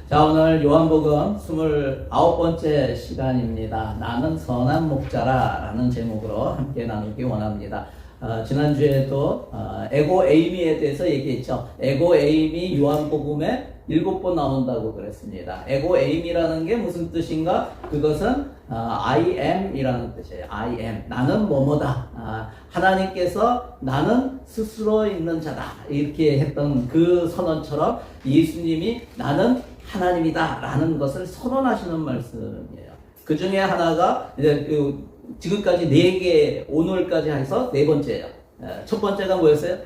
자, 오늘 요한복음 29번째 시간입니다. 나는 선한 목자라 라는 제목으로 함께 나누기 원합니다. 지난주에도 에고 에이미에 대해서 얘기했죠. 에고 에이미 요한복음에 7번 나온다고 그랬습니다. 에고 에이미라는 게 무슨 뜻인가? 그것은 I am 이라는 뜻이에요. I am. 나는 뭐뭐다. 하나님께서 나는 스스로 있는 자다. 이렇게 했던 그 선언처럼 예수님이 나는 하나님이다 라는 것을 선언하시는 말씀이에요. 그 중에 하나가 이제 지금까지 4개, 오늘까지 해서 4번째예요. 첫 번째가 뭐였어요?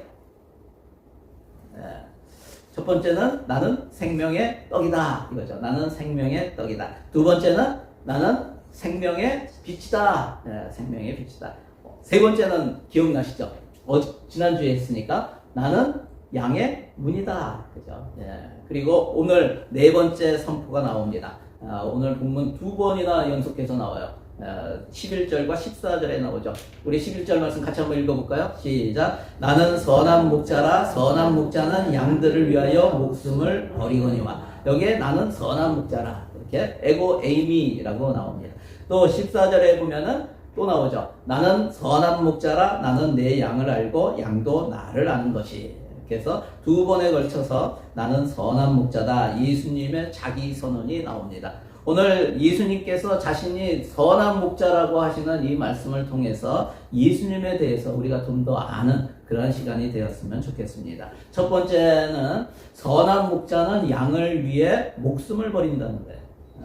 첫 번째는 나는 생명의 떡이다 이거죠. 나는 생명의 떡이다. 두 번째는 나는 생명의 빛이다. 생명의 빛이다. 세 번째는 기억나시죠? 지난주에 했으니까 나는 양의 문이다. 그죠? 그리고 오늘 4번째 선포가 나옵니다. 오늘 본문 2번이나 연속해서 나와요. 11절과 14절에 나오죠. 우리 11절 말씀 같이 한번 읽어볼까요? 시작. 나는 선한 목자라 선한 목자는 양들을 위하여 목숨을 버리거니와. 여기에 나는 선한 목자라 이렇게 에고 에이미라고 나옵니다. 또 14절에 보면은 또 나오죠. 나는 선한 목자라 나는 내 양을 알고 양도 나를 아는 것이. 그래서 2번에 걸쳐서 나는 선한 목자다. 예수님의 자기 선언이 나옵니다. 오늘 예수님께서 자신이 선한 목자라고 하시는 이 말씀을 통해서 예수님에 대해서 우리가 좀 더 아는 그런 시간이 되었으면 좋겠습니다. 첫 번째는 선한 목자는 양을 위해 목숨을 버린다는 거예요.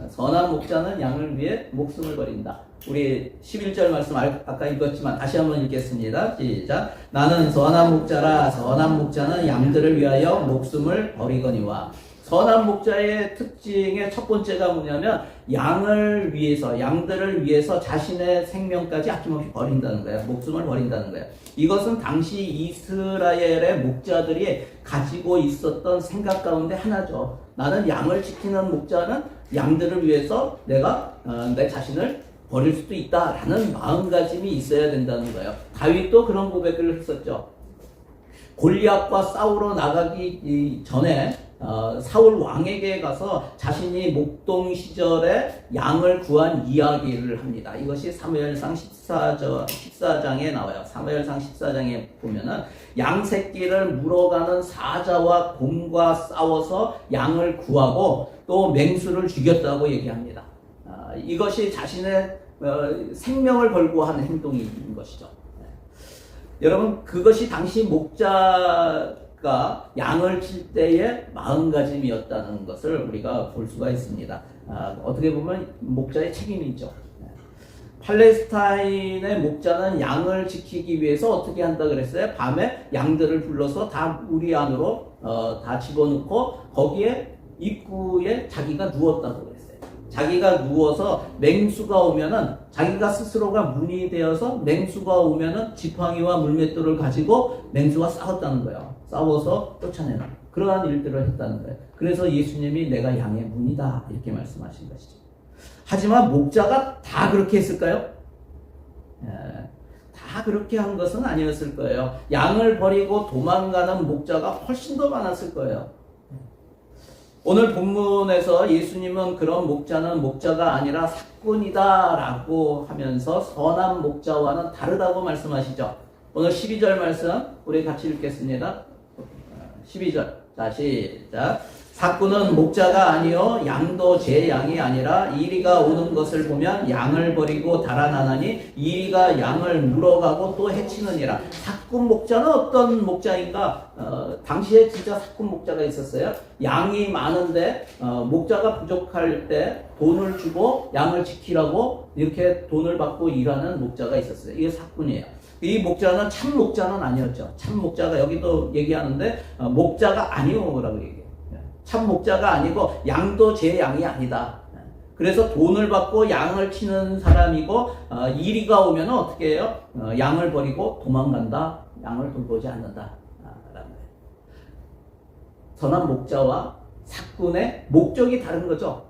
선한 목자는 양을 위해 목숨을 버린다. 우리 11절 말씀 아까 읽었지만 다시 한번 읽겠습니다. 시작. 나는 선한 목자라 선한 목자는 양들을 위하여 목숨을 버리거니와. 선한 목자의 특징의 첫 번째가 뭐냐면 양들을 위해서 자신의 생명까지 아낌없이 버린다는 거예요. 목숨을 버린다는 거예요. 이것은 당시 이스라엘의 목자들이 가지고 있었던 생각 가운데 하나죠. 나는 양을 지키는 목자는 양들을 위해서 내가 내 자신을 버릴 수도 있다라는 마음가짐이 있어야 된다는 거예요. 다윗도 그런 고백을 했었죠. 골리앗과 싸우러 나가기 전에 사울 왕에게 가서 자신이 목동 시절에 양을 구한 이야기를 합니다. 이것이 사무엘상 14장에 나와요. 사무엘상 14장에 보면은 양 새끼를 물어가는 사자와 곰과 싸워서 양을 구하고 또 맹수를 죽였다고 얘기합니다. 이것이 자신의 생명을 걸고 한 행동인 것이죠. 여러분, 그것이 당시 목자가 양을 칠 때의 마음가짐이었다는 것을 우리가 볼 수가 있습니다. 어떻게 보면 목자의 책임이 있죠. 팔레스타인의 목자는 양을 지키기 위해서 어떻게 한다 그랬어요? 밤에 양들을 불러서 다 우리 안으로 다 집어넣고 거기에 입구에 자기가 누웠다고 그랬어요. 자기가 누워서 맹수가 오면은 자기가 스스로가 문이 되어서 맹수가 오면은 지팡이와 물맷돌을 가지고 맹수와 싸웠다는 거예요. 싸워서 쫓아내는 그러한 일들을 했다는 거예요. 그래서 예수님이 내가 양의 문이다 이렇게 말씀하신 것이죠. 하지만 목자가 다 그렇게 했을까요? 다 그렇게 한 것은 아니었을 거예요. 양을 버리고 도망가는 목자가 훨씬 더 많았을 거예요. 오늘 본문에서 예수님은 그런 목자는 목자가 아니라 사꾼이다 라고 하면서 선한 목자와는 다르다고 말씀하시죠. 오늘 12절 말씀 우리 같이 읽겠습니다. 12절 자 시작. 사꾼은 목자가 아니요 양도 제 양이 아니라 이리가 오는 것을 보면 양을 버리고 달아나나니 이리가 양을 물어가고 또 해치느니라. 사꾼 목자는 어떤 목자인가? 당시에 진짜 사꾼 목자가 있었어요. 양이 많은데 목자가 부족할 때 돈을 주고 양을 지키라고 이렇게 돈을 받고 일하는 목자가 있었어요. 이게 사꾼이에요. 이 목자는 참 목자는 아니었죠. 참 목자가 여기도 얘기하는데 목자가 아니오라고 얘기해요. 참 목자가 아니고 양도 제 양이 아니다. 그래서 돈을 받고 양을 치는 사람이고 이리가 오면 어떻게 해요? 양을 버리고 도망간다. 양을 돌보지 않는다. 라는 거예요. 선한 목자와 사꾼의 목적이 다른 거죠.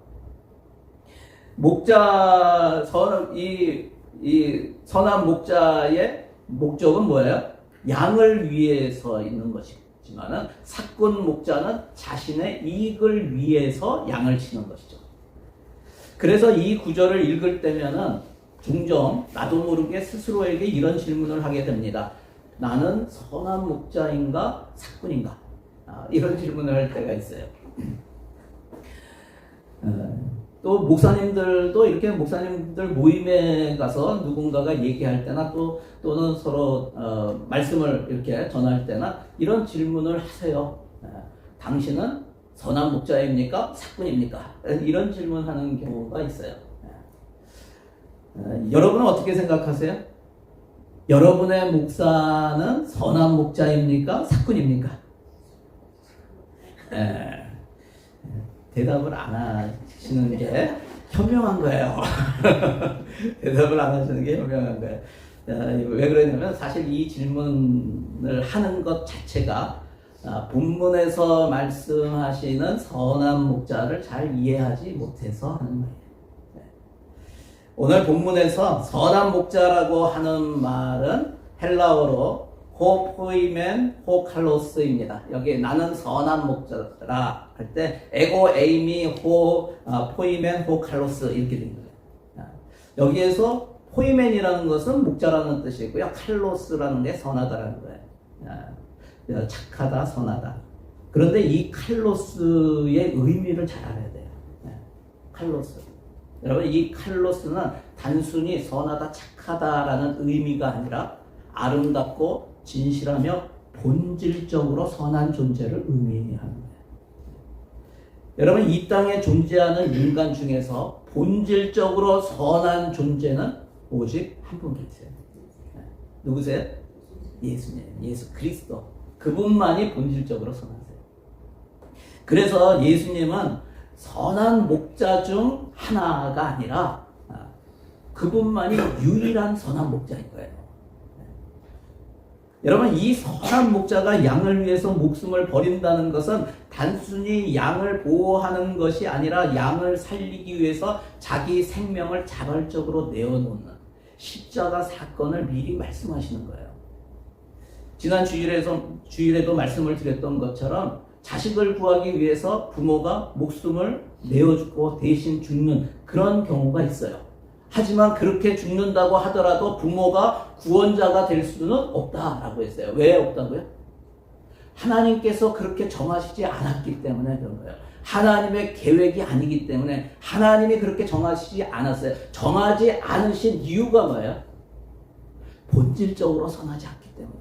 선한 목자의 목적은 뭐예요? 양을 위해서 있는 것이죠. 있지만은 사꾼 목자는 자신의 이익을 위해서 양을 치는 것이죠. 그래서 이 구절을 읽을 때면은 종종 나도 모르게 스스로에게 이런 질문을 하게 됩니다. 나는 선한 목자인가 사꾼인가? 이런 질문을 할 때가 있어요. 또 목사님들도 이렇게 목사님들 모임에 가서 누군가가 얘기할 때나 또는 서로 말씀을 이렇게 전할 때나 이런 질문을 하세요. 당신은 선한 목자입니까? 사꾼입니까? 이런 질문하는 경우가 있어요. 여러분은 어떻게 생각하세요? 여러분의 목사는 선한 목자입니까? 사꾼입니까? 대답을 안 하시는 게 현명한 거예요. 대답을 안 하시는 게 현명한 거예요. 왜 그러냐면 사실 이 질문을 하는 것 자체가 본문에서 말씀하시는 선한 목자를 잘 이해하지 못해서 하는 말이에요. 오늘 본문에서 선한 목자라고 하는 말은 헬라어로 호 포이멘 호 칼로스입니다. 여기 나는 선한 목자라 할 때 에고 에이미 호 포이멘 호 칼로스 이렇게 된 거예요. 여기에서 포이멘이라는 것은 목자라는 뜻이고요. 칼로스라는 게 선하다라는 거예요. 착하다, 선하다. 그런데 이 칼로스의 의미를 잘 알아야 돼요. 칼로스. 여러분 이 칼로스는 단순히 선하다, 착하다라는 의미가 아니라 아름답고 진실하며 본질적으로 선한 존재를 의미하는 거예요. 여러분 이 땅에 존재하는 인간 중에서 본질적으로 선한 존재는 오직 한 분 계세요. 누구세요? 예수님, 예수 그리스도. 그분만이 본질적으로 선하세요. 그래서 예수님은 선한 목자 중 하나가 아니라 그분만이 유일한 선한 목자인 거예요. 여러분 이 선한 목자가 양을 위해서 목숨을 버린다는 것은 단순히 양을 보호하는 것이 아니라 양을 살리기 위해서 자기 생명을 자발적으로 내어놓는 십자가 사건을 미리 말씀하시는 거예요. 지난 주일에도 말씀을 드렸던 것처럼 자식을 구하기 위해서 부모가 목숨을 내어주고 대신 죽는 그런 경우가 있어요. 하지만 그렇게 죽는다고 하더라도 부모가 구원자가 될 수는 없다라고 했어요. 왜 없다고요? 하나님께서 그렇게 정하시지 않았기 때문에 그런 거예요. 하나님의 계획이 아니기 때문에 하나님이 그렇게 정하시지 않았어요. 정하지 않으신 이유가 뭐예요? 본질적으로 선하지 않기 때문에.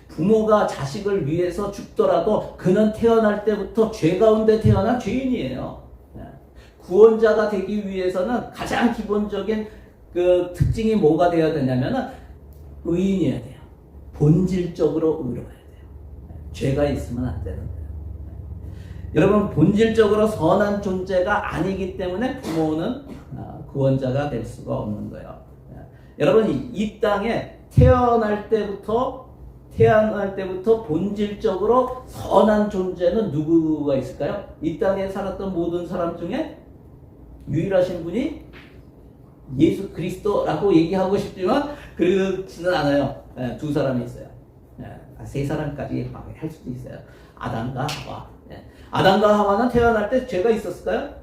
부모가 자식을 위해서 죽더라도 그는 태어날 때부터 죄 가운데 태어난 죄인이에요. 구원자가 되기 위해서는 가장 기본적인 그 특징이 뭐가 되어야 되냐면은 의인이어야 돼요. 본질적으로 의로워야 돼요. 죄가 있으면 안 되는 거예요. 여러분 본질적으로 선한 존재가 아니기 때문에 부모는 구원자가 될 수가 없는 거예요. 여러분 이 땅에 태어날 때부터 본질적으로 선한 존재는 누구가 있을까요? 이 땅에 살았던 모든 사람 중에 유일하신 분이 예수 그리스도라고 얘기하고 싶지만 그렇지는 않아요. 두 사람이 있어요. 세 사람까지 할 수도 있어요. 아담과 하와. 아담과 하와는 태어날 때 죄가 있었을까요?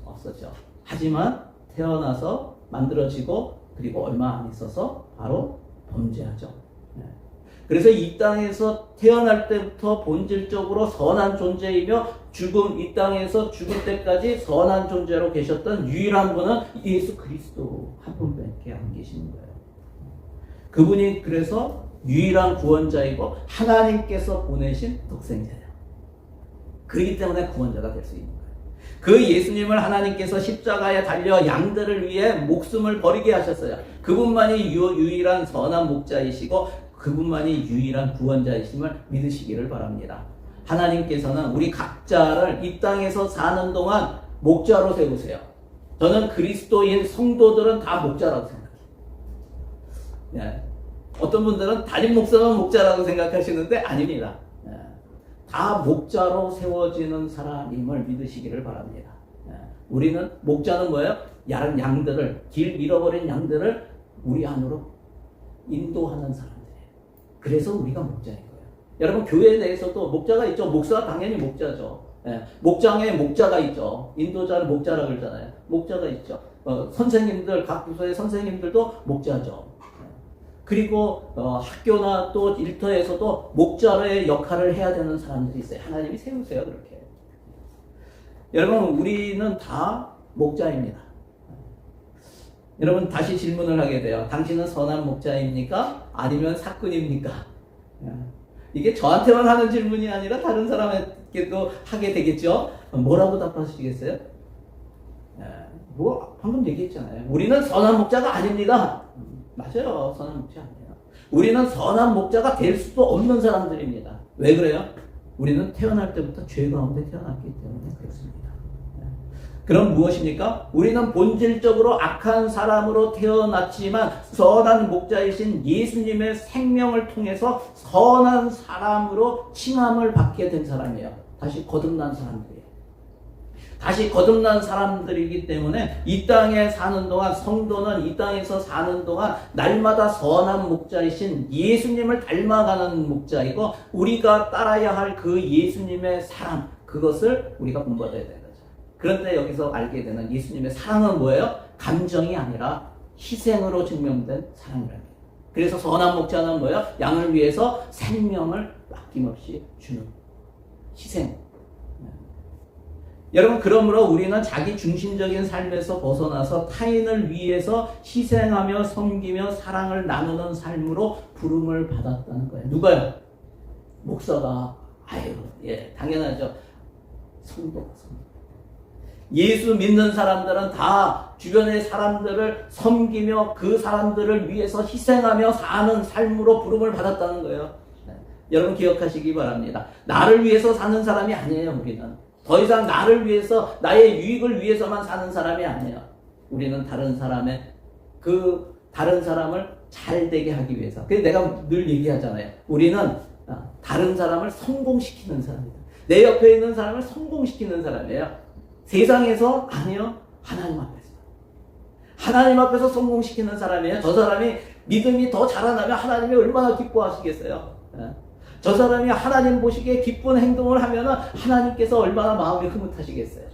없었죠. 하지만 태어나서 만들어지고 그리고 얼마 안 있어서 바로 범죄하죠. 그래서 이 땅에서 태어날 때부터 본질적으로 선한 존재이며 이 땅에서 죽을 때까지 선한 존재로 계셨던 유일한 분은 예수 그리스도 한 분밖에 안 계시는 거예요. 그분이 그래서 유일한 구원자이고 하나님께서 보내신 독생자예요. 그렇기 때문에 구원자가 될 수 있는 거예요. 그 예수님을 하나님께서 십자가에 달려 양들을 위해 목숨을 버리게 하셨어요. 그분만이 유일한 선한 목자이시고 그분만이 유일한 구원자이심을 믿으시기를 바랍니다. 하나님께서는 우리 각자를 이 땅에서 사는 동안 목자로 세우세요. 저는 그리스도인 성도들은 다 목자라고 생각해요. 어떤 분들은 담임 목사만 목자라고 생각하시는데 아닙니다. 다 목자로 세워지는 사람임을 믿으시기를 바랍니다. 우리는 목자는 뭐예요? 양들을 길 잃어버린 양들을 우리 안으로 인도하는 사람들이에요. 그래서 우리가 목자인 거예요. 여러분 교회 내에서도 목자가 있죠. 목사가 당연히 목자죠. 예, 목장에 목자가 있죠. 인도자를 목자라 그러잖아요. 목자가 있죠. 선생님들, 각 부서의 선생님들도 목자죠. 그리고 학교나 또 일터에서도 목자의 역할을 해야 되는 사람들이 있어요. 하나님이 세우세요, 그렇게. 여러분, 우리는 다 목자입니다. 여러분, 다시 질문을 하게 돼요. 당신은 선한 목자입니까? 아니면 사꾼입니까? 이게 저한테만 하는 질문이 아니라 다른 사람에게도 하게 되겠죠? 뭐라고 답하시겠어요? 뭐 방금 얘기했잖아요. 우리는 선한 목자가 아닙니다. 맞아요. 선한 목자 아니에요. 우리는 선한 목자가 될 수도 없는 사람들입니다. 왜 그래요? 우리는 태어날 때부터 죄 가운데 태어났기 때문에 그렇습니다. 그럼 무엇입니까? 우리는 본질적으로 악한 사람으로 태어났지만 선한 목자이신 예수님의 생명을 통해서 선한 사람으로 칭함을 받게 된 사람이에요. 다시 거듭난 사람들이에요. 다시 거듭난 사람들이기 때문에 이 땅에 사는 동안, 성도는 이 땅에서 사는 동안 날마다 선한 목자이신 예수님을 닮아가는 목자이고, 우리가 따라야 할 그 예수님의 사랑, 그것을 우리가 본받아야 되는 거죠. 그런데 여기서 알게 되는 예수님의 사랑은 뭐예요? 감정이 아니라 희생으로 증명된 사랑이랍니다. 그래서 선한 목자는 뭐예요? 양을 위해서 생명을 아낌없이 주는 희생. 여러분, 그러므로 우리는 자기 중심적인 삶에서 벗어나서 타인을 위해서 희생하며 섬기며 사랑을 나누는 삶으로 부름을 받았다는 거예요. 누가요? 목사가. 아유, 예, 당연하죠. 성도가. 예수 믿는 사람들은 다 주변의 사람들을 섬기며 그 사람들을 위해서 희생하며 사는 삶으로 부름을 받았다는 거예요. 네. 여러분 기억하시기 바랍니다. 나를 위해서 사는 사람이 아니에요, 우리는. 더 이상 나를 위해서, 나의 유익을 위해서만 사는 사람이 아니에요. 우리는 다른 사람의, 다른 사람을 잘 되게 하기 위해서. 그래서 내가 늘 얘기하잖아요. 우리는 다른 사람을 성공시키는 사람이다. 내 옆에 있는 사람을 성공시키는 사람이에요. 세상에서 아니요, 하나님 앞에서. 하나님 앞에서 성공시키는 사람이에요. 저 사람이 믿음이 더 자라나면 하나님이 얼마나 기뻐하시겠어요. 저 사람이 하나님 보시기에 기쁜 행동을 하면 하나님께서 얼마나 마음이 흐뭇하시겠어요.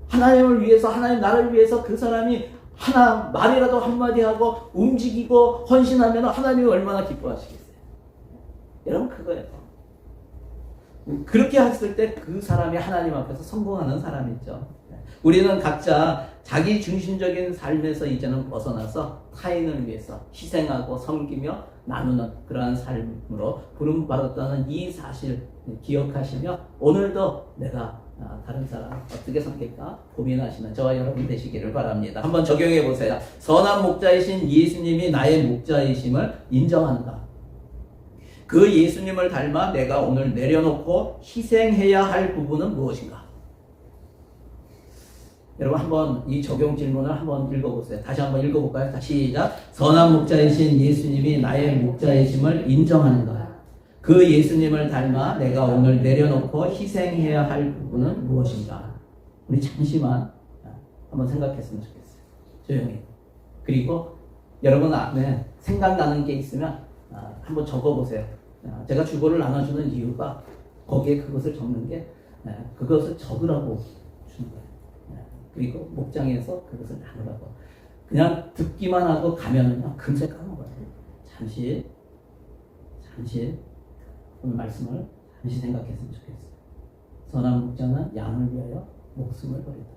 하나님을 위해서, 하나님 나를 위해서 그 사람이 하나 말이라도 한마디 하고 움직이고 헌신하면 하나님이 얼마나 기뻐하시겠어요. 여러분, 그거예요. 그렇게 했을 때 그 사람이 하나님 앞에서 성공하는 사람이죠. 우리는 각자 자기 중심적인 삶에서 이제는 벗어나서 타인을 위해서 희생하고 섬기며 나누는 그러한 삶으로 부름받았다는 이 사실 기억하시며, 오늘도 내가 다른 사람 어떻게 섬길까 고민하시는 저와 여러분 되시기를 바랍니다. 한번 적용해 보세요. 선한 목자이신 예수님이 나의 목자이심을 인정한다. 그 예수님을 닮아 내가 오늘 내려놓고 희생해야 할 부분은 무엇인가? 여러분 한번 이 적용 질문을 한번 읽어보세요. 다시 한번 읽어볼까요? 다시 시작. 선한 목자이신 예수님이 나의 목자이심을 인정하는가? 그 예수님을 닮아 내가 오늘 내려놓고 희생해야 할 부분은 무엇인가? 우리 잠시만 한번 생각했으면 좋겠어요. 조용히. 그리고 여러분 안에 생각나는 게 있으면 한번 적어보세요. 제가 주보를 나눠주는 이유가 거기에 그것을 적는 게 그것을 적으라고 주는 거예요. 그리고 목장에서 그것을 나누라고. 그냥 듣기만 하고 가면은요, 금세 까먹어요. 잠시 오늘 말씀을 잠시 생각했으면 좋겠어요. 선한 목자는 양을 위하여 목숨을 버리다.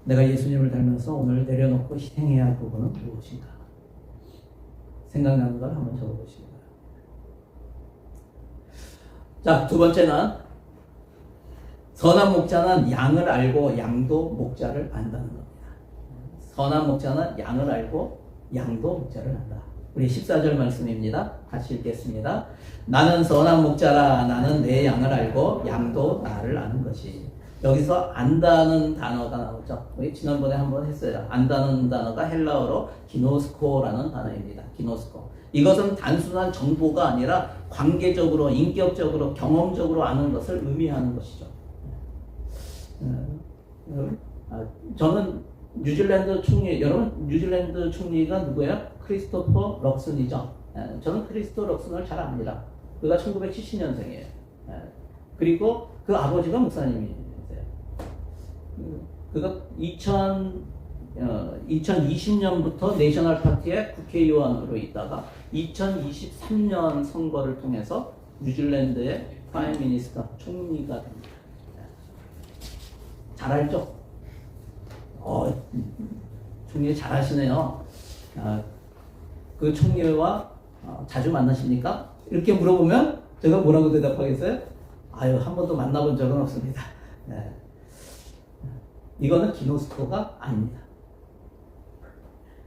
내가 예수님을 닮아서 오늘 내려놓고 희생해야 할 부분은 무엇인가? 생각나는 걸 한번 적어보시기 바랍니다. 자, 두 번째는 선한 목자는 양을 알고 양도 목자를 안다는 겁니다. 선한 목자는 양을 알고 양도 목자를 안다. 우리 14절 말씀입니다. 같이 읽겠습니다. 나는 선한 목자라. 나는 내 양을 알고 양도 나를 아는 것이. 여기서 안다는 단어가 나오죠. 우리 지난번에 한번 했어요. 안다는 단어가 헬라어로 기노스코라는 단어입니다. 기노스코. 이것은 단순한 정보가 아니라 관계적으로, 인격적으로, 경험적으로 아는 것을 의미하는 것이죠. 저는 뉴질랜드 총리, 여러분 뉴질랜드 총리가 누구예요? 크리스토퍼 럭슨이죠. 저는 크리스토퍼 럭슨을 잘 압니다. 그가 1970년생이에요. 그리고 그 아버지가 목사님이세요. 그가 2020년부터 내셔널 파티의 국회의원으로 있다가 2023년 선거를 통해서 뉴질랜드의 프라임 미니스터 총리가 됩니다. 잘 알죠? 총리 잘 아시네요. 그 총리와 자주 만나십니까? 이렇게 물어보면 제가 뭐라고 대답하겠어요? 아유, 한 번도 만나본 적은 없습니다. 네. 이거는 기노스코가 아닙니다.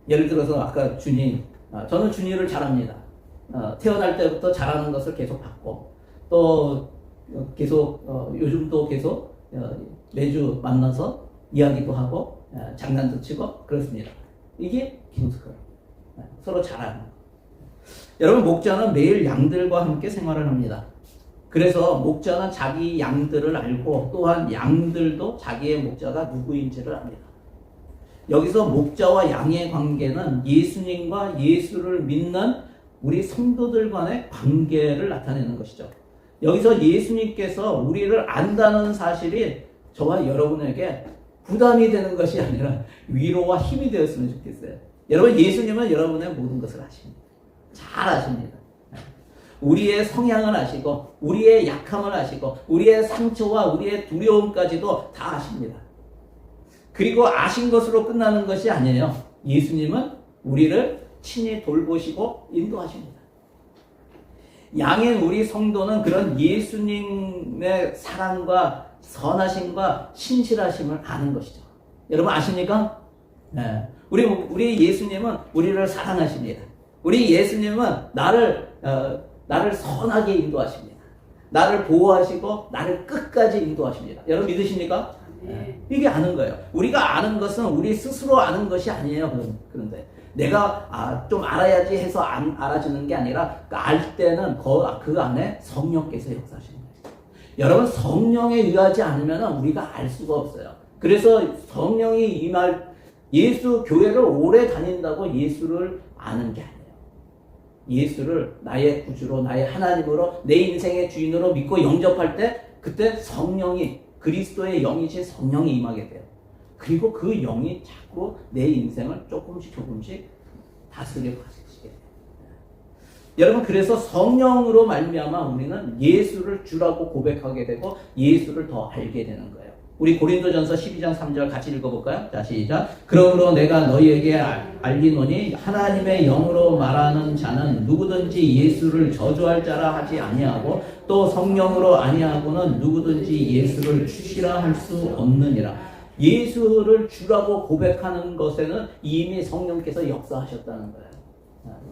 예를 들어서 아까 준이, 저는 준이를 잘합니다. 태어날 때부터 잘하는 것을 계속 봤고, 또 계속 요즘도 계속 매주 만나서 이야기도 하고 장난도 치고 그렇습니다. 이게 기노스코예요. 서로 잘하는 거. 여러분, 목자는 매일 양들과 함께 생활을 합니다. 그래서 목자는 자기 양들을 알고 또한 양들도 자기의 목자가 누구인지를 압니다. 여기서 목자와 양의 관계는 예수님과 예수를 믿는 우리 성도들 간의 관계를 나타내는 것이죠. 여기서 예수님께서 우리를 안다는 사실이 저와 여러분에게 부담이 되는 것이 아니라 위로와 힘이 되었으면 좋겠어요. 여러분, 예수님은 여러분의 모든 것을 아십니다. 잘 아십니다. 우리의 성향을 아시고 우리의 약함을 아시고 우리의 상처와 우리의 두려움까지도 다 아십니다. 그리고 아신 것으로 끝나는 것이 아니에요. 예수님은 우리를 친히 돌보시고 인도하십니다. 양인 우리 성도는 그런 예수님의 사랑과 선하심과 신실하심을 아는 것이죠. 여러분 아십니까? 네. 우리 예수님은 우리를 사랑하십니다. 우리 예수님은 나를 선하게 인도하십니다. 나를 보호하시고 나를 끝까지 인도하십니다. 여러분 믿으십니까? 네. 이게 아는 거예요. 우리가 아는 것은 우리 스스로 아는 것이 아니에요. 그런데 내가 좀 알아야지 해서 알아주는 게 아니라 알 때는 그 안에 성령께서 역사하시는 거예요. 여러분, 성령에 의하지 않으면 우리가 알 수가 없어요. 그래서 성령이 임할 예수 교회를 오래 다닌다고 예수를 아는 게 아니에요. 예수를 나의 구주로, 나의 하나님으로, 내 인생의 주인으로 믿고 영접할 때 그때 성령이, 그리스도의 영이신 성령이 임하게 돼요. 그리고 그 영이 자꾸 내 인생을 조금씩 다스려 가시게 돼요. 여러분, 그래서 성령으로 말미암아 우리는 예수를 주라고 고백하게 되고 예수를 더 알게 되는 거예요. 우리 고린도전서 12장 3절 같이 읽어볼까요? 자, 시작. 그러므로 내가 너희에게 알리노니 하나님의 영으로 말하는 자는 누구든지 예수를 저주할 자라 하지 아니하고 또 성령으로 아니하고는 누구든지 예수를 주시라 할 수 없느니라. 예수를 주라고 고백하는 것에는 이미 성령께서 역사하셨다는 거예요.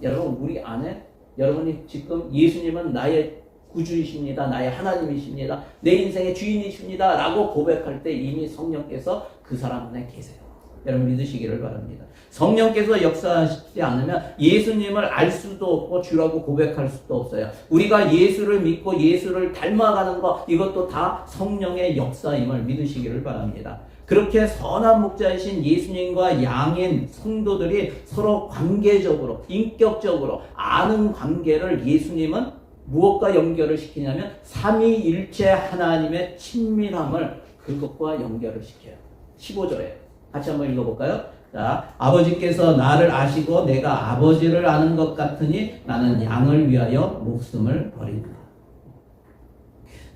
여러분, 우리 안에 여러분이 지금 예수님은 나의 구주이십니다. 나의 하나님이십니다. 내 인생의 주인이십니다. 라고 고백할 때 이미 성령께서 그 사람 안에 계세요. 여러분 믿으시기를 바랍니다. 성령께서 역사하시지 않으면 예수님을 알 수도 없고 주라고 고백할 수도 없어요. 우리가 예수를 믿고 예수를 닮아가는 것, 이것도 다 성령의 역사임을 믿으시기를 바랍니다. 그렇게 선한 목자이신 예수님과 양인 성도들이 서로 관계적으로, 인격적으로 아는 관계를 예수님은 무엇과 연결을 시키냐면 삼위일체 하나님의 친밀함을 그것과 연결을 시켜요. 15절에 같이 한번 읽어볼까요? 자, 아버지께서 나를 아시고 내가 아버지를 아는 것 같으니 나는 양을 위하여 목숨을 버린다.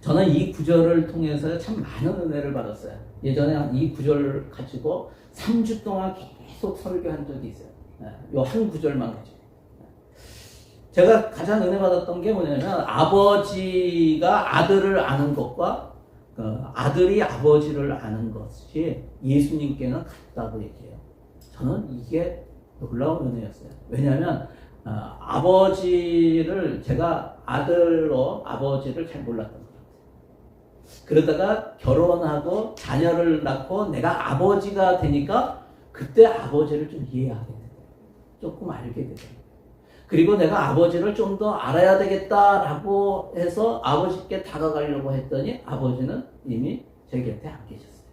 저는 이 구절을 통해서 참 많은 은혜를 받았어요. 예전에 이 구절을 가지고 3주 동안 계속 설교한 적이 있어요. 이 한 구절만 가지고. 제가 가장 은혜 받았던 게 뭐냐면 아버지가 아들을 아는 것과 아들이 아버지를 아는 것이 예수님께는 같다고 얘기해요. 저는 이게 놀라운 은혜였어요. 왜냐하면 아버지를 제가 아들로 아버지를 잘 몰랐던 것 같아요. 그러다가 결혼하고 자녀를 낳고 내가 아버지가 되니까 그때 아버지를 좀 이해하게 돼요. 조금 알게 돼요. 그리고 내가 아버지를 좀 더 알아야 되겠다라고 해서 아버지께 다가가려고 했더니 아버지는 이미 제 곁에 안 계셨어요.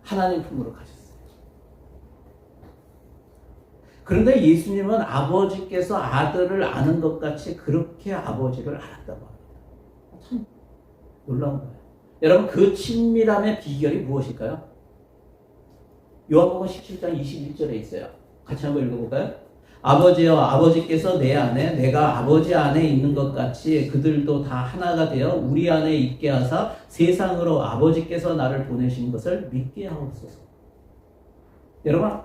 하나님 품으로 가셨어요. 그런데 예수님은 아버지께서 아들을 아는 것 같이 그렇게 아버지를 알았다고 합니다. 참 놀라운 거예요. 여러분, 그 친밀함의 비결이 무엇일까요? 요한복음 17장 21절에 있어요. 같이 한번 읽어볼까요? 아버지여, 아버지께서 내 안에, 내가 아버지 안에 있는 것 같이 그들도 다 하나가 되어 우리 안에 있게 하사 세상으로 아버지께서 나를 보내신 것을 믿게 하옵소서. 여러분,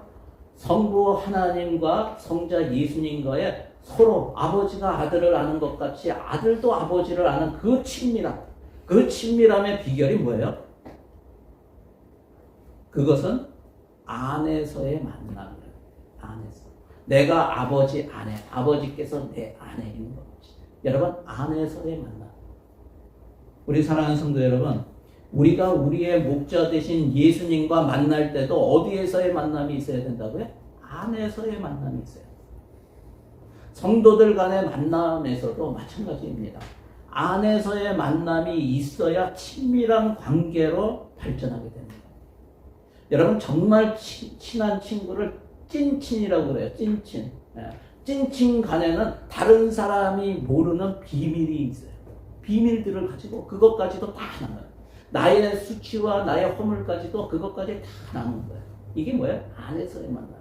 성부 하나님과 성자 예수님과의 서로 아버지가 아들을 아는 것 같이 아들도 아버지를 아는 그 친밀함, 그 친밀함의 비결이 뭐예요? 그것은 안에서의 만남이에요. 안에서. 내가 아버지 안에, 아버지께서 내 안에 있는 것이지. 여러분, 안에서의 만남. 우리 사랑하는 성도 여러분, 우리가 우리의 목자 되신 예수님과 만날 때도 어디에서의 만남이 있어야 된다고요? 안에서의 만남이 있어요. 성도들 간의 만남에서도 마찬가지입니다. 안에서의 만남이 있어야 친밀한 관계로 발전하게 됩니다. 여러분, 정말 친한 친구를 찐친이라고 그래요. 찐친. 찐친 간에는 다른 사람이 모르는 비밀이 있어요. 비밀들을 가지고 그것까지도 다 나눠요. 나의 수치와 나의 허물까지도 그것까지 다 나누는 거예요. 이게 뭐예요? 안에서의 만남.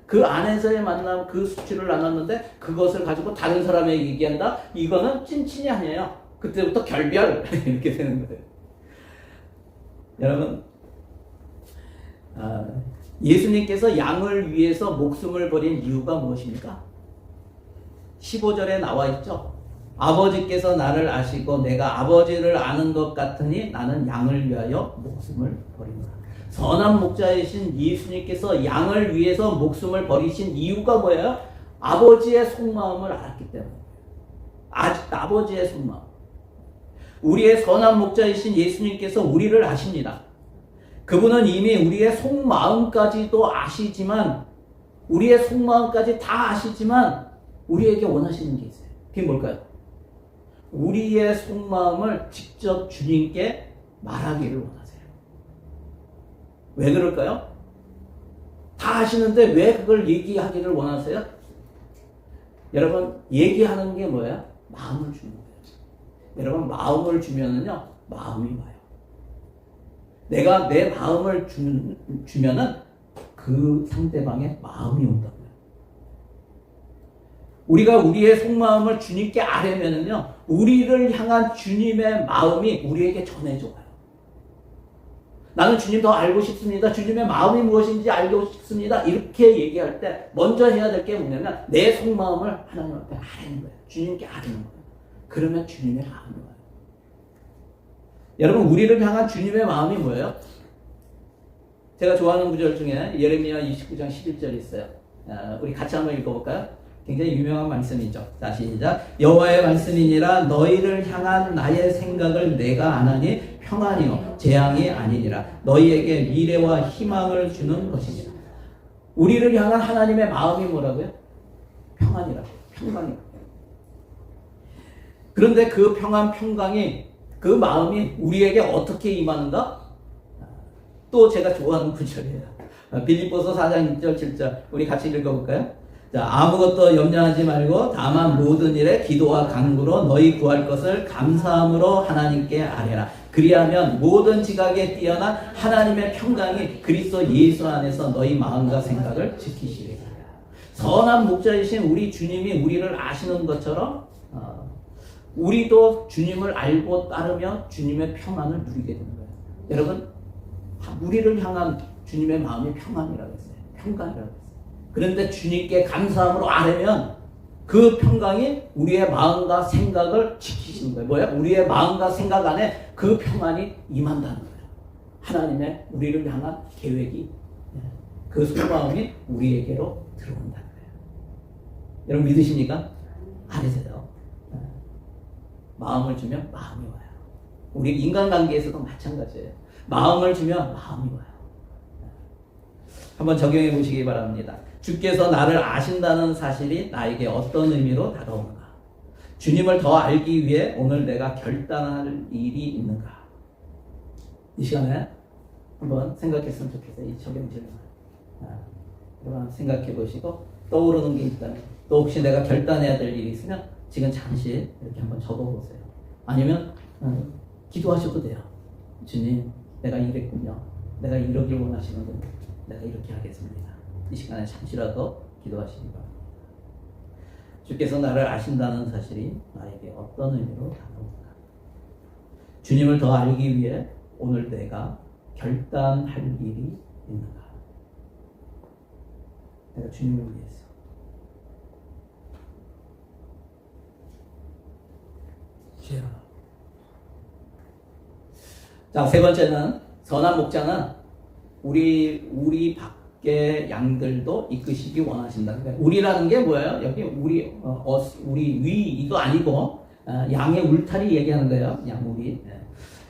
그 안에서의 만남, 그 수치를 나눴는데 그것을 가지고 다른 사람에게 얘기한다? 이거는 찐친이 아니에요. 그때부터 결별 이렇게 되는 거예요. 여러분, 예수님께서 양을 위해서 목숨을 버린 이유가 무엇입니까? 15절에 나와 있죠. 아버지께서 나를 아시고 내가 아버지를 아는 것 같으니 나는 양을 위하여 목숨을 버리노라. 선한 목자이신 예수님께서 양을 위해서 목숨을 버리신 이유가 뭐예요? 아버지의 속마음을 알았기 때문에. 아버지의 속마음. 우리의 선한 목자이신 예수님께서 우리를 아십니다. 그분은 이미 우리의 속마음까지도 아시지만, 우리의 속마음까지 다 아시지만 우리에게 원하시는 게 있어요. 그게 뭘까요? 우리의 속마음을 직접 주님께 말하기를 원하세요. 왜 그럴까요? 다 아시는데 왜 그걸 얘기하기를 원하세요? 여러분, 얘기하는 게 뭐예요? 마음을 주는 거예요. 여러분, 마음을 주면은요, 마음이 와요. 내가 내 마음을 주면은 그 상대방의 마음이 온다고요. 우리가 우리의 속마음을 주님께 아뢰면은요, 우리를 향한 주님의 마음이 우리에게 전해져요. 나는 주님 더 알고 싶습니다. 주님의 마음이 무엇인지 알고 싶습니다. 이렇게 얘기할 때 먼저 해야 될 게 뭐냐면 내 속마음을 하나님 앞에 아뢰는 거예요. 주님께 아뢰는 거예요. 그러면 주님의 마음이 와요. 여러분, 우리를 향한 주님의 마음이 뭐예요? 제가 좋아하는 구절 중에 예레미야 29장 11절이 있어요. 우리 같이 한번 읽어볼까요? 굉장히 유명한 말씀이죠. 자, 시작. 여호와의 말씀이니라 너희를 향한 나의 생각을 내가 아나니 평안이요 재앙이 아니니라. 너희에게 미래와 희망을 주는 것이니라. 우리를 향한 하나님의 마음이 뭐라고요? 평안이라고. 평강이라고. 그런데 그 평안, 평강이, 그 마음이 우리에게 어떻게 임하는가? 또 제가 좋아하는 구절이에요. 빌립보서 4장 6절 7절 우리 같이 읽어볼까요? 자, 아무것도 염려하지 말고 다만 모든 일에 기도와 간구로 너희 구할 것을 감사함으로 하나님께 아뢰라. 그리하면 모든 지각에 뛰어난 하나님의 평강이 그리스도 예수 안에서 너희 마음과 생각을 지키시리라. 선한 목자이신 우리 주님이 우리를 아시는 것처럼 우리도 주님을 알고 따르며 주님의 평안을 누리게 되는 거예요. 여러분, 우리를 향한 주님의 마음이 평안이라고 했어요. 평강이라고 했어요. 그런데 주님께 감사함으로 아뢰면 그 평강이 우리의 마음과 생각을 지키시는 거예요. 뭐야? 우리의 마음과 생각 안에 그 평안이 임한다는 거예요. 하나님의 우리를 향한 계획이, 그 속마음이 우리에게로 들어온다는 거예요. 여러분 믿으십니까? 아니세요? 마음을 주면 마음이 와요. 우리 인간관계에서도 마찬가지예요. 마음을 주면 마음이 와요. 한번 적용해 보시기 바랍니다. 주께서 나를 아신다는 사실이 나에게 어떤 의미로 다가오는가? 주님을 더 알기 위해 오늘 내가 결단할 일이 있는가? 이 시간에 한번 생각했으면 좋겠어요. 이 적용질문. 여러분 생각해 보시고 떠오르는 게 있다면, 또 혹시 내가 결단해야 될 일이 있으면 지금 잠시 이렇게 한번 적어보세요. 아니면 기도하셔도 돼요. 주님, 내가 이랬군요. 내가 이러길 원하시는군요. 내가 이렇게 하겠습니다. 이 시간에 잠시라도 기도하시기 바랍니다. 주께서 나를 아신다는 사실이 나에게 어떤 의미로 다가올까? 주님을 더 알기 위해 오늘 내가 결단할 일이 있는가? 내가 주님을 위해서. 자, 세 번째는 선한 목자는 우리 밖의 양들도 이끄시기 원하신다. 그러니까 우리라는 게 뭐예요? 여기 우리 위 이거 아니고 양의 울타리 얘기하는 거예요. 양우리.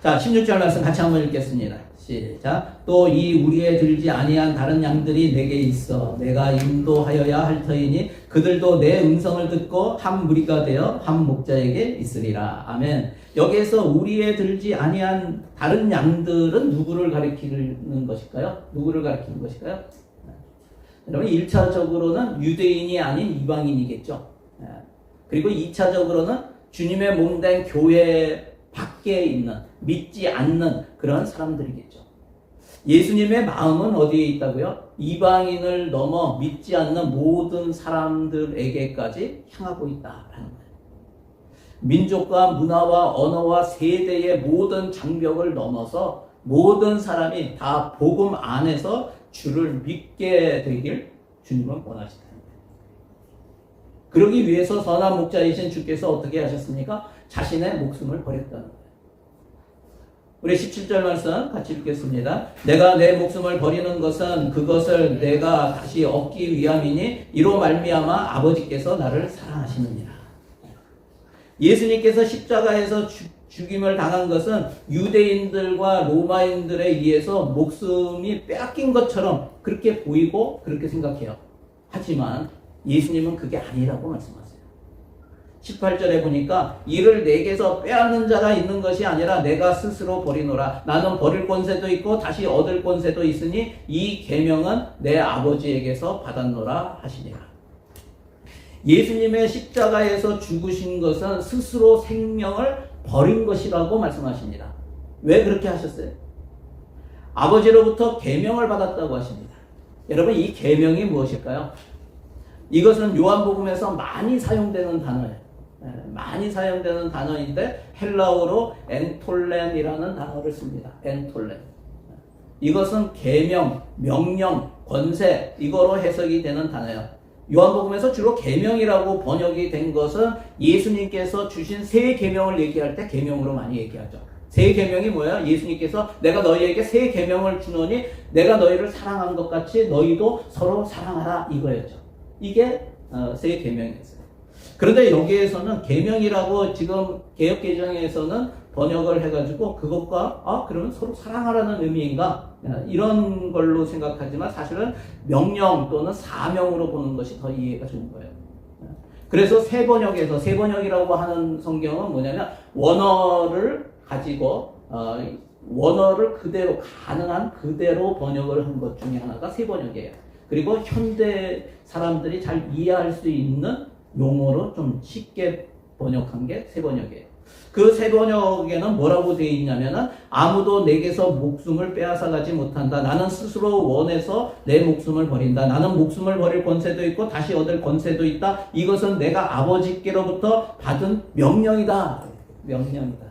자, 16절 말씀 같이 한번 읽겠습니다. 시작. 또 이 우리에 들지 아니한 다른 양들이 내게 있어 내가 인도하여야 할 터이니 그들도 내 음성을 듣고 한 무리가 되어 한 목자에게 있으리라. 아멘. 여기에서 우리에 들지 아니한 다른 양들은 누구를 가리키는 것일까요? 누구를 가리키는 것일까요? 여러분 1차적으로는 유대인이 아닌 이방인이겠죠. 그리고 2차적으로는 주님의 몸된 교회 밖에 있는 믿지 않는 그런 사람들이겠죠. 예수님의 마음은 어디에 있다고요? 이방인을 넘어 믿지 않는 모든 사람들에게까지 향하고 있다라는 거예요. 민족과 문화와 언어와 세대의 모든 장벽을 넘어서 모든 사람이 다 복음 안에서 주를 믿게 되길 주님은 원하시다. 그러기 위해서 선한 목자이신 주께서 어떻게 하셨습니까? 자신의 목숨을 버렸다는 거예요. 우리 17절 말씀 같이 읽겠습니다. 내가 내 목숨을 버리는 것은 그것을 내가 다시 얻기 위함이니 이로 말미암아 아버지께서 나를 사랑하시느니라. 예수님께서 십자가에서 죽임을 당한 것은 유대인들과 로마인들에 의해서 목숨이 빼앗긴 것처럼 그렇게 보이고 그렇게 생각해요. 하지만 예수님은 그게 아니라고 말씀하세요. 18절에 보니까 이를 내게서 빼앗는 자가 있는 것이 아니라 내가 스스로 버리노라. 나는 버릴 권세도 있고 다시 얻을 권세도 있으니 이 계명은 내 아버지에게서 받았노라 하시니라. 예수님의 십자가에서 죽으신 것은 스스로 생명을 버린 것이라고 말씀하십니다. 왜 그렇게 하셨어요? 아버지로부터 계명을 받았다고 하십니다. 여러분 이 계명이 무엇일까요? 이것은 요한복음에서 많이 사용되는 단어예요. 많이 사용되는 단어인데 헬라어로 엔톨렘이라는 단어를 씁니다. 엔톨렘. 이것은 계명, 명령, 권세 이거로 해석이 되는 단어예요. 요한복음에서 주로 계명이라고 번역이 된 것은 예수님께서 주신 새 계명을 얘기할 때 계명으로 많이 얘기하죠. 새 계명이 뭐예요? 예수님께서 내가 너희에게 새 계명을 주노니 내가 너희를 사랑한 것 같이 너희도 서로 사랑하라 이거였죠. 이게 새 계명이었어요. 그런데 여기에서는 계명이라고 지금 개역개정에서는 번역을 해가지고 그것과 그러면 서로 사랑하라는 의미인가 이런 걸로 생각하지만 사실은 명령 또는 사명으로 보는 것이 더 이해가 좋은 거예요. 그래서 새 번역이라고 하는 성경은 뭐냐면 원어를 가지고 원어를 그대로 가능한 그대로 번역을 한 것 중에 하나가 새 번역이에요. 그리고 현대 사람들이 잘 이해할 수 있는 용어로 좀 쉽게 번역한 게 새 번역이에요. 그 새 번역에는 뭐라고 되어 있냐면은 아무도 내게서 목숨을 빼앗아가지 못한다. 나는 스스로 원해서 내 목숨을 버린다. 나는 목숨을 버릴 권세도 있고 다시 얻을 권세도 있다. 이것은 내가 아버지께로부터 받은 명령이다. 명령이다.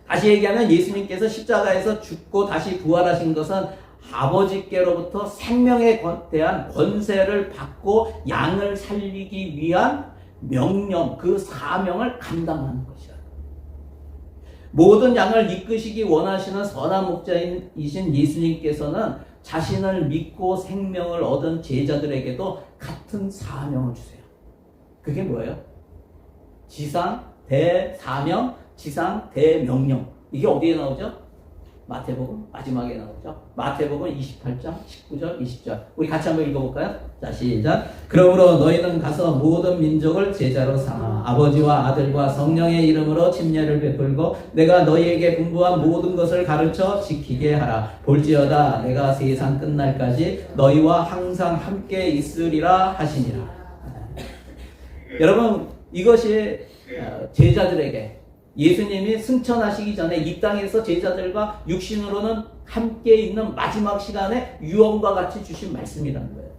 다시 얘기하면 예수님께서 십자가에서 죽고 다시 부활하신 것은 아버지께로부터 생명에 대한 권세를 받고 양을 살리기 위한 명령, 그 사명을 감당하는 것이다. 모든 양을 이끄시기 원하시는 선한 목자이신 예수님께서는 자신을 믿고 생명을 얻은 제자들에게도 같은 사명을 주세요. 그게 뭐예요? 지상 대사명, 지상 대명령. 이게 어디에 나오죠? 마태복음 마지막에 나오죠. 마태복음 28장 19절 20절. 우리 같이 한번 읽어볼까요? 자, 시작. 그러므로 너희는 가서 모든 민족을 제자로 삼아 아버지와 아들과 성령의 이름으로 침례를 베풀고 내가 너희에게 분부한 모든 것을 가르쳐 지키게 하라. 볼지어다 내가 세상 끝날까지 너희와 항상 함께 있으리라 하시니라. 여러분, 이것이 제자들에게 예수님이 승천하시기 전에 이 땅에서 제자들과 육신으로는 함께 있는 마지막 시간에 유언과 같이 주신 말씀이라는 거예요.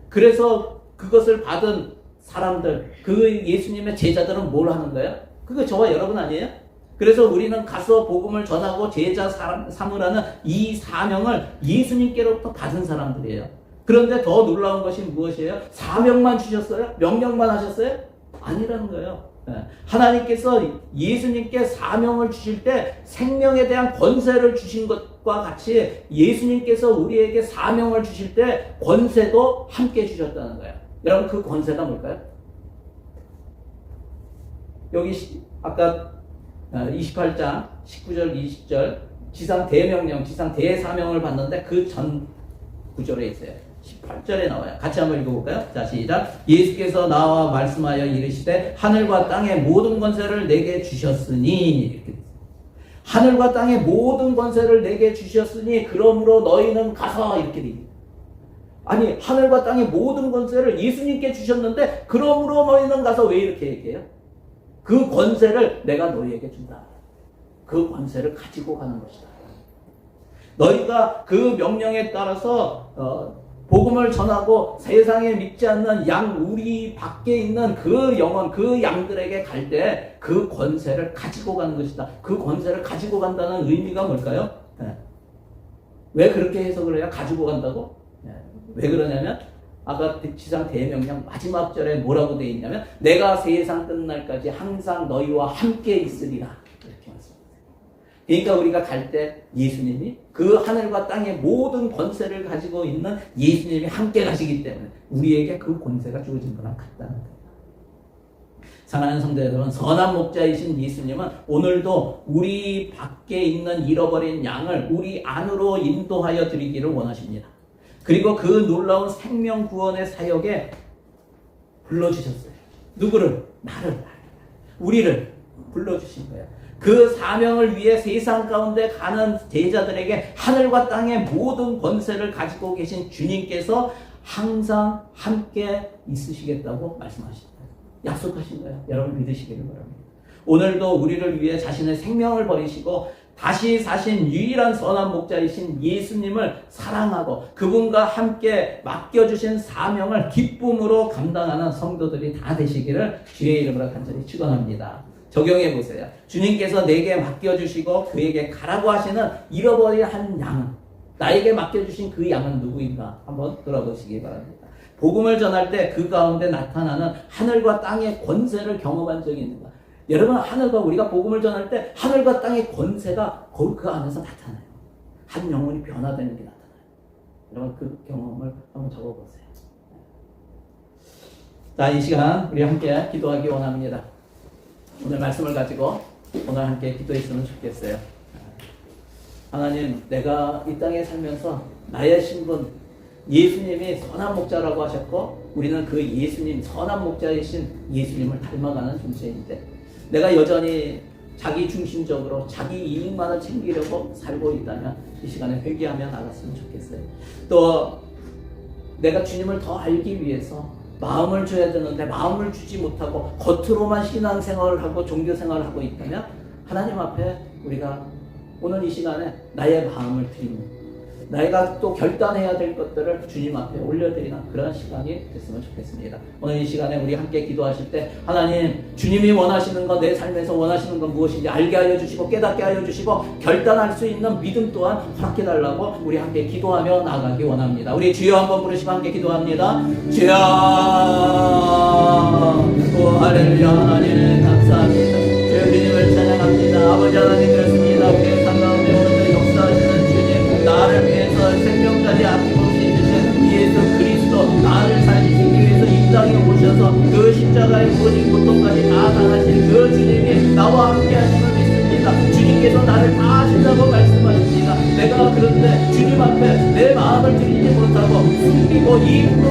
그래서 그것을 받은 사람들, 그 예수님의 제자들은 뭘 하는 거예요? 그거 저와 여러분 아니에요? 그래서 우리는 가서 복음을 전하고 제자 삼으라는 이 사명을 예수님께로부터 받은 사람들이에요. 그런데 더 놀라운 것이 무엇이에요? 사명만 주셨어요? 명령만 하셨어요? 아니라는 거예요. 하나님께서 예수님께 사명을 주실 때 생명에 대한 권세를 주신 것과 같이 예수님께서 우리에게 사명을 주실 때 권세도 함께 주셨다는 거예요. 여러분, 그 권세가 뭘까요? 여기 아까 28장 19절 20절 지상 대명령, 지상 대사명을 받는데 그 전 구절에 있어요. 18절에 나와요. 같이 한번 읽어볼까요? 자, 시작. 예수께서 나와 말씀하여 이르시되 하늘과 땅의 모든 권세를 내게 주셨으니, 이렇게 하늘과 땅의 모든 권세를 내게 주셨으니 그러므로 너희는 가서, 이렇게 됩니다. 아니, 하늘과 땅의 모든 권세를 예수님께 주셨는데 그러므로 너희는 가서, 왜 이렇게 얘기해요? 그 권세를 내가 너희에게 준다. 그 권세를 가지고 가는 것이다. 너희가 그 명령에 따라서 복음을 전하고 세상에 믿지 않는 양, 우리 밖에 있는 그 영혼, 그 양들에게 갈 때 그 권세를 가지고 가는 것이다. 그 권세를 가지고 간다는 의미가 뭘까요? 왜 그렇게 해석을 해요? 가지고 간다고? 왜 그러냐면 아까 지상 대명령 마지막 절에 뭐라고 되어 있냐면 내가 세상 끝날까지 항상 너희와 함께 있으리라, 이렇게 말씀합니다. 그러니까 우리가 갈 때 예수님이 그 하늘과 땅의 모든 권세를 가지고 있는 예수님이 함께 가시기 때문에 우리에게 그 권세가 주어진 거랑 같다는 거예요. 사랑하는 성도 여러분, 선한 목자이신 예수님은 오늘도 우리 밖에 있는 잃어버린 양을 우리 안으로 인도하여 드리기를 원하십니다. 그리고 그 놀라운 생명 구원의 사역에 불러주셨어요. 누구를? 나를, 우리를 불러주신 거예요. 그 사명을 위해 세상 가운데 가는 제자들에게 하늘과 땅의 모든 권세를 가지고 계신 주님께서 항상 함께 있으시겠다고 말씀하신 거예요. 약속하신 거예요. 여러분 믿으시기를 바랍니다. 오늘도 우리를 위해 자신의 생명을 버리시고 다시 사신 유일한 선한 목자이신 예수님을 사랑하고 그분과 함께 맡겨주신 사명을 기쁨으로 감당하는 성도들이 다 되시기를 주의 이름으로 간절히 축원합니다. 적용해 보세요. 주님께서 내게 맡겨주시고 그에게 가라고 하시는 잃어버린 한 양은, 나에게 맡겨주신 그 양은 누구인가 한번 돌아보시기 바랍니다. 복음을 전할 때 그 가운데 나타나는 하늘과 땅의 권세를 경험한 적이 있는가? 여러분, 하늘과 우리가 복음을 전할 때 하늘과 땅의 권세가 거기 그 안에서 나타나요. 한 영혼이 변화되는 게 나타나요. 여러분 그 경험을 한번 적어보세요. 자, 이 시간 우리 함께 기도하기 원합니다. 오늘 말씀을 가지고 오늘 함께 기도했으면 좋겠어요. 하나님, 내가 이 땅에 살면서 나의 신분, 예수님이 선한 목자라고 하셨고 우리는 그 예수님, 선한 목자이신 예수님을 닮아가는 존재인데 내가 여전히 자기 중심적으로 자기 이익만을 챙기려고 살고 있다면 이 시간에 회개하며 나갔으면 좋겠어요. 또 내가 주님을 더 알기 위해서 마음을 줘야 되는데 마음을 주지 못하고 겉으로만 신앙생활을 하고 종교생활을 하고 있다면 하나님 앞에 우리가 오늘 이 시간에 나의 마음을 드리는, 내가 또 결단해야 될 것들을 주님 앞에 올려드리는 그런 시간이 됐으면 좋겠습니다. 오늘 이 시간에 우리 함께 기도하실 때 하나님, 주님이 원하시는 것, 내 삶에서 원하시는 건 무엇인지 알게 하여 주시고 깨닫게 하여 주시고 결단할 수 있는 믿음 또한 허락해 달라고 우리 함께 기도하며 나아가기 원합니다. 우리 주여 한번 부르시고 함께 기도합니다. 주여, 오 할렐루야. 하나님 감사합니다. 주여, 주님을 찬양합니다. 아버지 하나님, 그렇습니다. 우리의 삶 가운데 오늘도 역사하시는 주님, 나를 위해서 생명까지 아낌없이 주신 예수 그리스도, 나를 살리시기 위해서 이 땅에 오셔서 그 십자가의 모든 고통까지 다 당하신 그 주님이 나와 함께 하심을 믿습니다. 주님께서 나를 다 하신다고 말씀하셨습니다.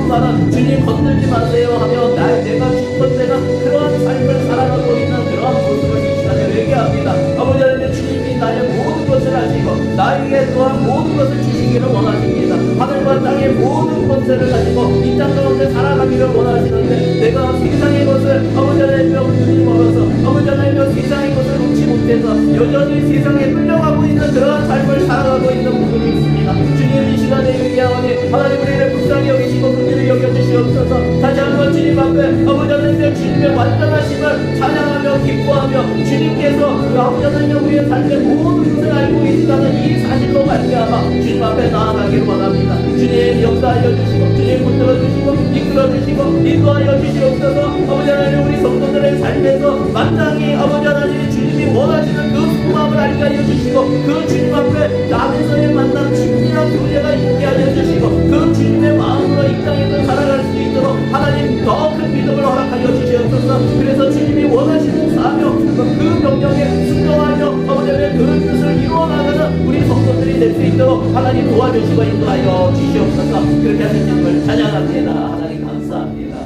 말은 주님 건들지 마세요 하며 내가 주권대가 그러한 삶을 살아가고 있는 그러한 모습을 이 시간에 회개합니다. 아버지 하나님, 주님이 나의 모든 것을 아시고 나에게 또한 모든 것을 주시기를 원하십니다. 하늘과 땅의 모든 권세를 가지고 이 땅 가운데 살아가기를 원하시는데 내가 세상의 것을 아버지 하나님 눈이 멀어서 아버지 하나님 세상의 것을 놓지 못해서 여전히 세상에 끌려가고 있는 그러한 삶을 살아가고 있는 부분이 있습니다. 주님, 이 시간에 회개하오니 하나님 우리를 불쌍히 여기시고 긍휼히 여겨주시옵소서. 다시 한번 주님 앞에 아버지 하나님 주님의 완전하심을 찬양하며 기뻐하며 주님께서 아버지 하나님 우리의 삶의 모든 것을 알고 계시다는 이 사실로 말미암아 주님 앞에 나아가기를 원합니다. 주님 역사하여 주시고 주님 붙들어 주시고 이끌어 주시고 인도하여 주시옵소서. 아버지 하나님 우리 성도들의 삶에서 마땅히 아버지 하나님 주님이 원하시는 그 소망을 알게 하여 주시고 그 주님 앞에 안에서의 만남 친밀한 교제가 있게 하여 주시고 그 주님의 마음으로 이 땅에서 살아갈 수 있도록 하나님 더 큰 믿음을 허락하여 주시옵소서. 그래서 주님이 원하시는 사명 그 명령에 순종하며 아버지 하나님 그 뜻을 이루어나가는 우리 성도들이 될 수 있도록 하나님 도와주시고 인도하여 주시옵소서. 그렇게 하신 주님을 찬양합니다. 하나님 감사합니다.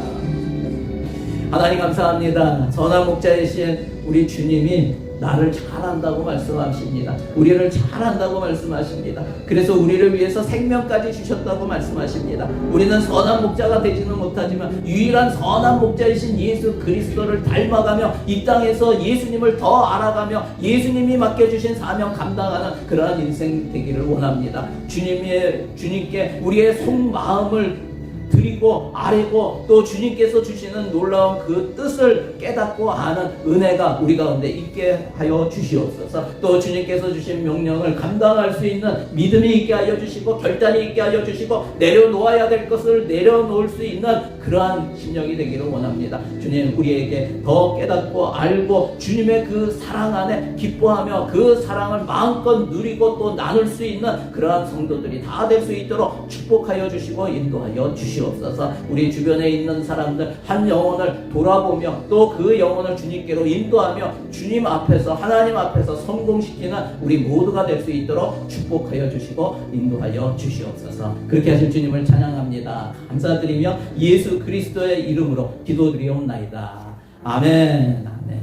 하나님 감사합니다. 선한 목자이신 우리 주님이 나를 잘한다고 말씀하십니다. 우리를 잘한다고 말씀하십니다. 그래서 우리를 위해서 생명까지 주셨다고 말씀하십니다. 우리는 선한 목자가 되지는 못하지만 유일한 선한 목자이신 예수 그리스도를 닮아가며 이 땅에서 예수님을 더 알아가며 예수님이 맡겨주신 사명 감당하는 그러한 인생 되기를 원합니다. 주님께 우리의 속마음을 드리고 아뢰고 또 주님께서 주시는 놀라운 그 뜻을 깨닫고 아는 은혜가 우리 가운데 있게 하여 주시옵소서. 또 주님께서 주신 명령을 감당할 수 있는 믿음이 있게 하여 주시고 결단이 있게 하여 주시고 내려놓아야 될 것을 내려놓을 수 있는 그러한 심령이 되기를 원합니다. 주님 우리에게 더 깨닫고 알고 주님의 그 사랑 안에 기뻐하며 그 사랑을 마음껏 누리고 또 나눌 수 있는 그러한 성도들이 다 될 수 있도록 축복하여 주시고 인도하여 주시옵소서. 우리 주변에 있는 사람들 한 영혼을 돌아보며 또 그 영혼을 주님께로 인도하며 주님 앞에서 하나님 앞에서 성공시키는 우리 모두가 될 수 있도록 축복하여 주시고 인도하여 주시옵소서. 그렇게 하실 주님을 찬양합니다. 감사드리며 예수 그리스도의 이름으로 기도드리옵나이다. 아멘. 아멘.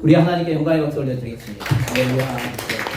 우리 하나님께 영광의 박수 올려드리겠습니다. 할렐루야.